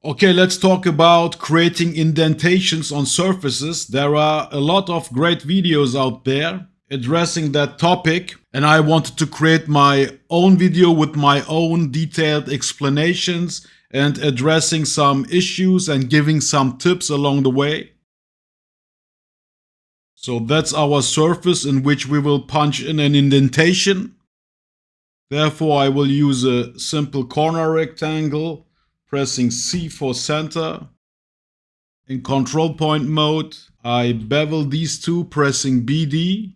Okay, let's talk about creating indentations on surfaces. There are a lot of great videos out there addressing that topic, and I wanted to create my own video with my own detailed explanations and addressing some issues and giving some tips along the way. So that's our surface in which we will punch in an indentation. Therefore, I will use a simple corner rectangle, pressing C for center. In control point mode, I bevel these two, pressing BD.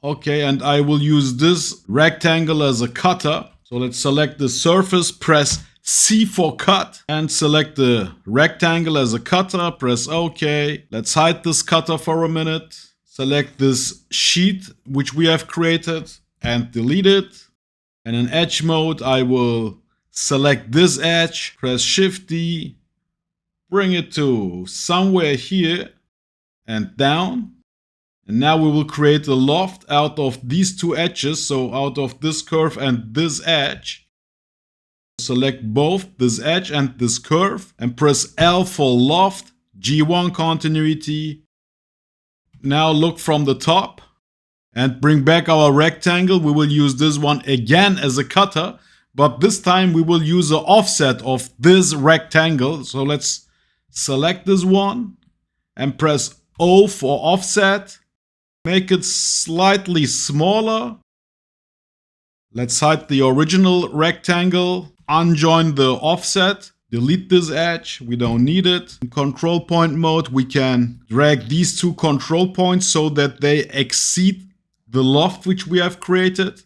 Okay, and I will use this rectangle as a cutter. So let's select the surface, press C for cut, and select the rectangle as a cutter, press OK. Let's hide this cutter for a minute. Select this sheet which we have created and delete it. And in edge mode, I will select this edge, press Shift D, bring it to somewhere here and down. And now we will create a loft out of these two edges, so out of this curve and this edge. Select both this edge and this curve and press L for loft, G1 continuity. Now look from the top and bring back our rectangle. We will use this one again as a cutter, but this time we will use an offset of this rectangle. So let's select this one and press O for offset. Make it slightly smaller. Let's hide the original rectangle, unjoin the offset, delete this edge, we don't need it. In control point mode, we can drag these two control points so that they exceed the loft which we have created.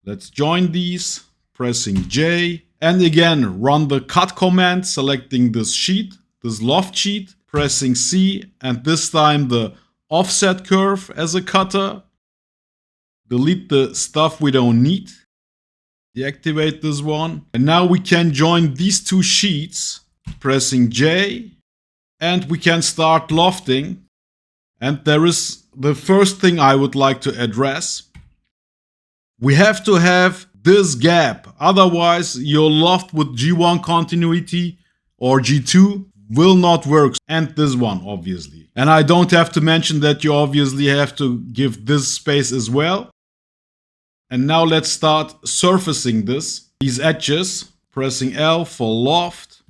Let's join these, pressing J, and again run the cut command, selecting this sheet, this loft sheet, pressing C, and this time the offset curve as a cutter. Delete the stuff we don't need. Deactivate this one. And now we can join these two sheets, pressing J, and we can start lofting. And there is the first thing I would like to address. We have to have this gap, otherwise your loft with G1 continuity or G2 will not work, and this one obviously. And I don't have to mention that you obviously have to give this space as well. And now let's start surfacing these edges, pressing L for loft.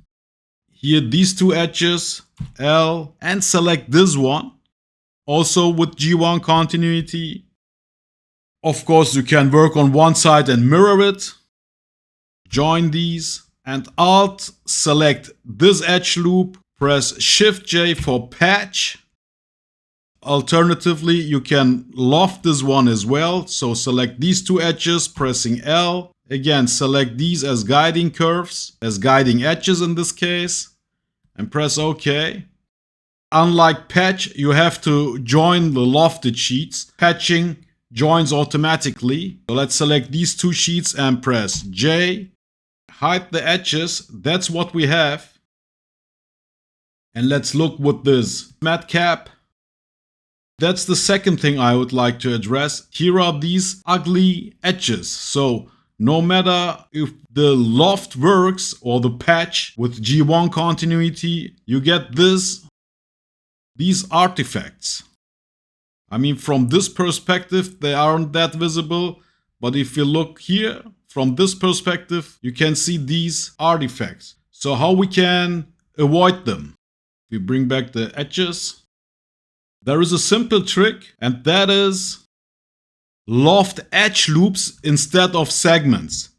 Here these two edges, L, and select this one, also with G1 continuity. Of course, you can work on one side and mirror it. Join these and Alt select this edge loop, press Shift J for patch. Alternatively, you can loft this one as well. So select these two edges, pressing L. Again, select these as guiding curves, as guiding edges in this case, and press OK. Unlike patch, you have to join the lofted sheets. Patching joins automatically. So let's select these two sheets and press J. Hide the edges. That's what we have. And let's look with this matte cap. That's the second thing I would like to address. Here are these ugly edges. So no matter if the loft works or the patch with G1 continuity, you get these artifacts. I mean, from this perspective, they aren't that visible. But if you look here, from this perspective, you can see these artifacts. So how we can avoid them? We bring back the edges. There is a simple trick, and that is loft edge loops instead of segments.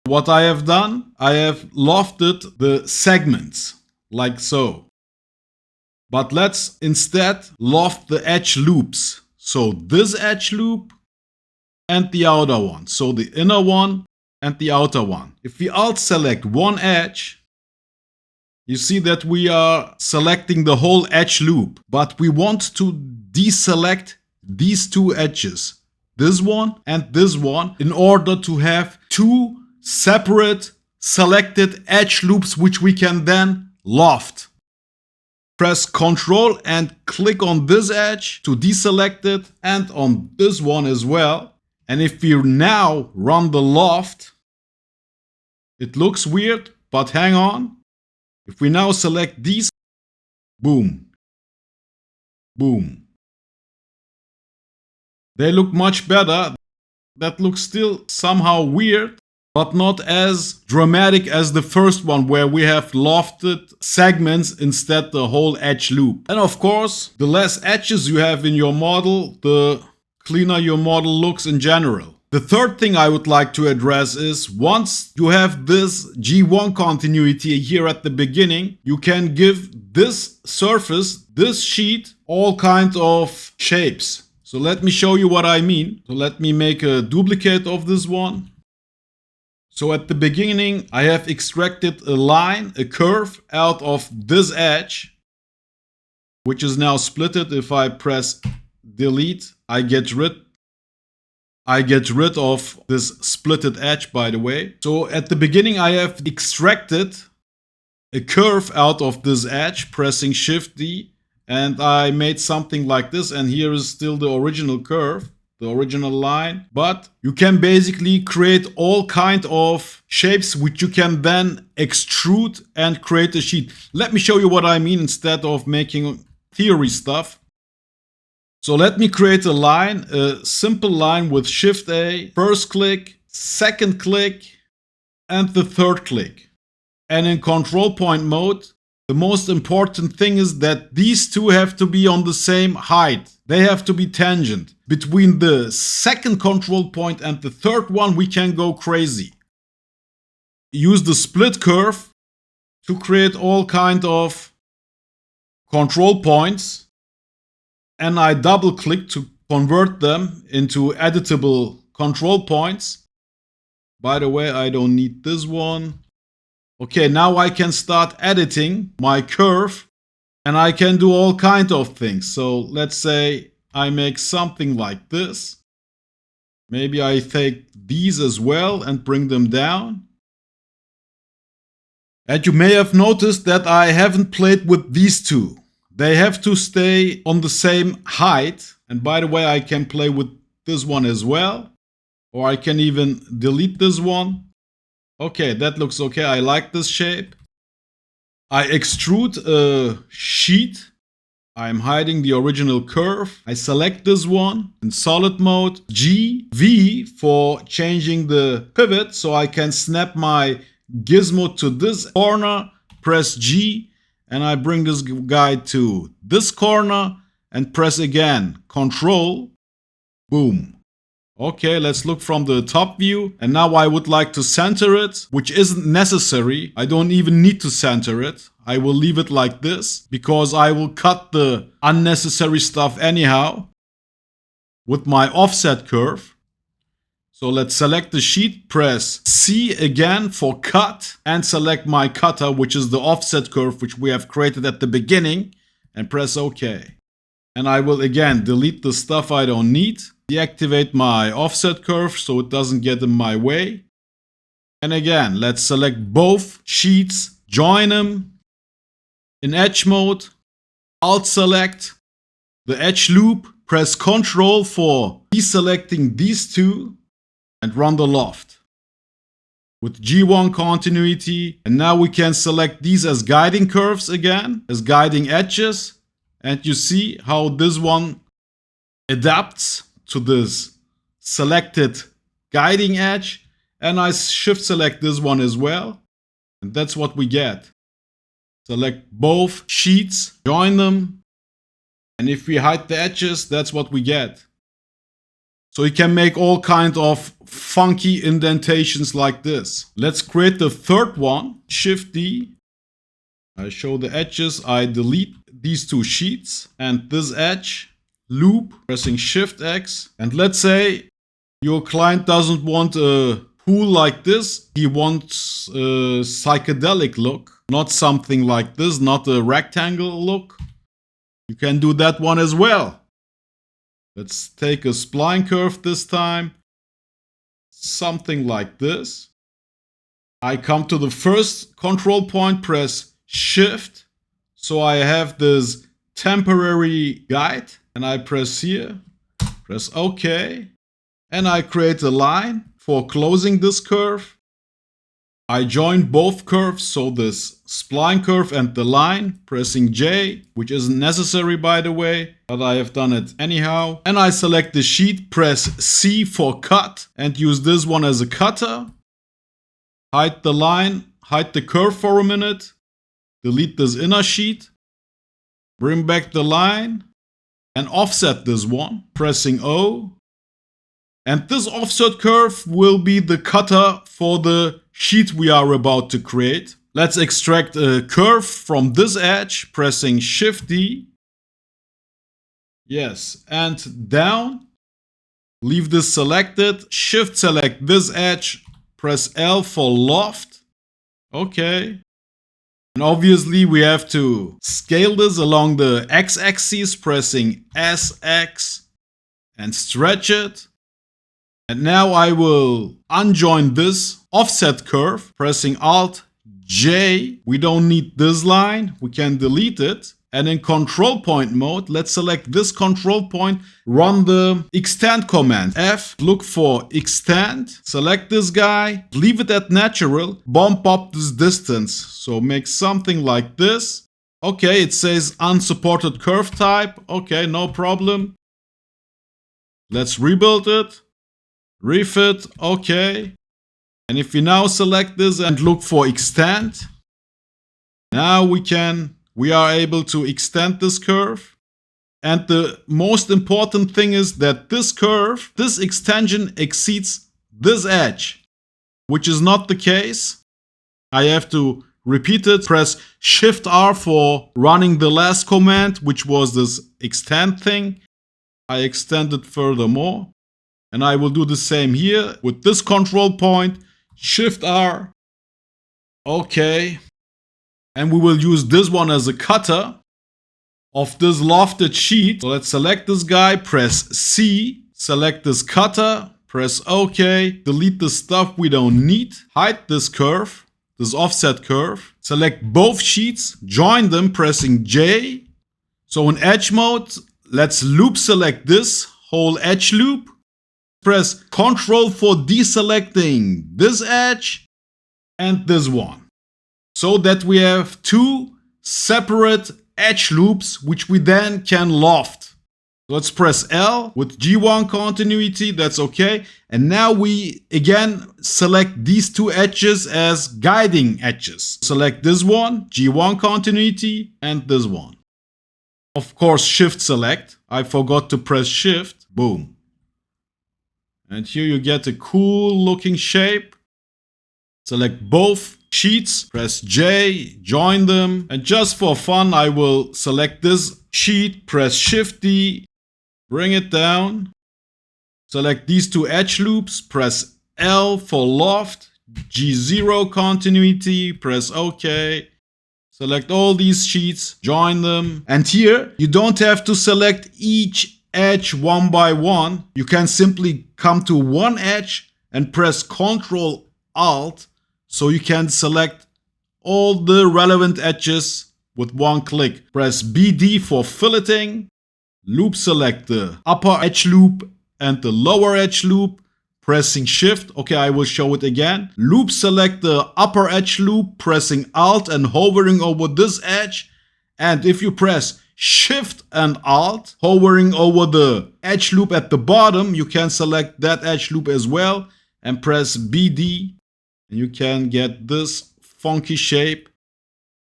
What I have done, I have lofted the segments, like so. But let's instead loft the edge loops. So this edge loop and the outer one. So the inner one and the outer one. If we alt select one edge, you see that we are selecting the whole edge loop, but we want to deselect these two edges, this one and this one, in order to have two separate selected edge loops which we can then loft. Press Ctrl and click on this edge to deselect it, and on this one as well. And if we now run the loft, it looks weird, but hang on. If we now select these, boom, boom. They look much better. That looks still somehow weird, but not as dramatic as the first one where we have lofted segments instead the whole edge loop. And of course, the less edges you have in your model, the cleaner your model looks in general. The third thing I would like to address is once you have this G1 continuity here at the beginning, you can give this surface, this sheet, all kinds of shapes. So let me show you what I mean. So let me make a duplicate of this one. So at the beginning, I have extracted a line, a curve out of this edge, which is now splitted. If I press delete, I get rid of this splitted edge, by the way. So at the beginning, I have extracted a curve out of this edge, pressing Shift D, and I made something like this. And here is still the original curve, the original line. But you can basically create all kind of shapes which you can then extrude and create a sheet. Let me show you what I mean instead of making theory stuff. So let me create a line, a simple line with Shift A, first click, second click, and the third click. And in control point mode, the most important thing is that these two have to be on the same height. They have to be tangent. Between the second control point and the third one, we can go crazy. Use the split curve to create all kind of control points. And I double click to convert them into editable control points. By the way, I don't need this one. Okay, now I can start editing my curve and I can do all kinds of things. So let's say I make something like this. Maybe I take these as well and bring them down. And you may have noticed that I haven't played with these two. They have to stay on the same height. And by the way, I can play with this one as well. Or I can even delete this one. Okay, that looks okay. I like this shape. I extrude a sheet. I'm hiding the original curve. I select this one in solid mode. G, V for changing the pivot. So I can snap my gizmo to this corner. Press G. And I bring this guy to this corner and press again. Control. Boom. Okay, let's look from the top view. And now I would like to center it, which isn't necessary. I don't even need to center it. I will leave it like this because I will cut the unnecessary stuff anyhow with my offset curve. So let's select the sheet, press C again for cut and select my cutter, which is the offset curve, which we have created at the beginning, and press OK. And I will again delete the stuff I don't need, deactivate my offset curve so it doesn't get in my way. And again, let's select both sheets, join them in edge mode, Alt select the edge loop, press Ctrl for deselecting these two, and run the loft with G1 continuity. And now we can select these as guiding curves again, as guiding edges. And you see how this one adapts to this selected guiding edge. And I shift select this one as well. And that's what we get. Select both sheets, join them. And if we hide the edges, that's what we get. So you can make all kinds of funky indentations like this. Let's create the third one. Shift D. I show the edges. I delete these two sheets and this edge. Loop. Pressing Shift X. And let's say your client doesn't want a pool like this. He wants a psychedelic look. Not something like this. Not a rectangle look. You can do that one as well. Let's take a spline curve this time. Something like this. I come to the first control point, press Shift. So I have this temporary guide and I press here, press OK. And I create a line for closing this curve. I join both curves, so this spline curve and the line, pressing J, which isn't necessary by the way, but I have done it anyhow. And I select the sheet, press C for cut, and use this one as a cutter. Hide the line, hide the curve for a minute, delete this inner sheet, bring back the line, and offset this one, pressing O. And this offset curve will be the cutter for the sheet we are about to create. Let's extract a curve from this edge, pressing Shift D. Yes, and down. Leave this selected. Shift select this edge, press L for loft. Okay. And obviously we have to scale this along the x-axis, pressing SX and stretch it. And now I will unjoin this offset curve, pressing Alt J. We don't need this line, we can delete it. And in control point mode, let's select this control point, run the extend command. F, look for extend, select this guy, leave it at natural, bump up this distance. So make something like this. Okay, it says unsupported curve type. Okay, no problem. Let's rebuild it. Refit, okay. And if we now select this and look for extend, now we are able to extend this curve. And the most important thing is that this curve, this extension exceeds this edge, which is not the case. I have to repeat it, press Shift R for running the last command, which was this extend thing. I extend it furthermore. And I will do the same here with this control point, Shift R. Okay. And we will use this one as a cutter of this lofted sheet. So let's select this guy, press C, select this cutter, press OK, delete the stuff we don't need, hide this curve, this offset curve, select both sheets, join them, pressing J. So in edge mode, let's loop select this whole edge loop. Press Ctrl for deselecting this edge and this one. So that we have two separate edge loops which we then can loft. Let's press L with G1 continuity, that's okay. And now we again select these two edges as guiding edges. Select this one, G1 continuity, and this one. Of course, Shift select. I forgot to press Shift. Boom. And here you get a cool looking shape. Select both sheets, press J, join them. And just for fun, I will select this sheet, press Shift D, bring it down. Select these two edge loops, press L for loft, G0 continuity, press OK. Select all these sheets, join them. And here, you don't have to select each edge one by one. You can simply come to one edge and press Ctrl Alt, so you can select all the relevant edges with one click. Press BD for filleting, loop select the upper edge loop and the lower edge loop, pressing Shift. Okay, I will show it again. Loop select the upper edge loop, pressing Alt and hovering over this edge. And if you press Shift and Alt, hovering over the edge loop at the bottom, you can select that edge loop as well and press BD. And you can get this funky shape.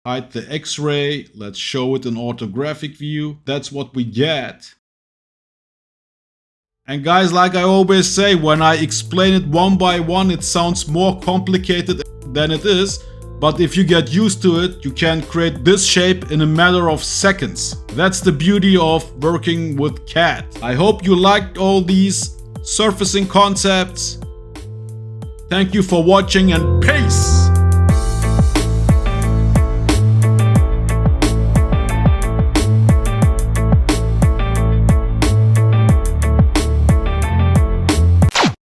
Hide the X-ray. Let's show it in orthographic view. That's what we get. And guys, like I always say, when I explain it one by one, it sounds more complicated than it is. But if you get used to it, you can create this shape in a matter of seconds. That's the beauty of working with CAD. I hope you liked all these surfacing concepts. Thank you for watching and peace!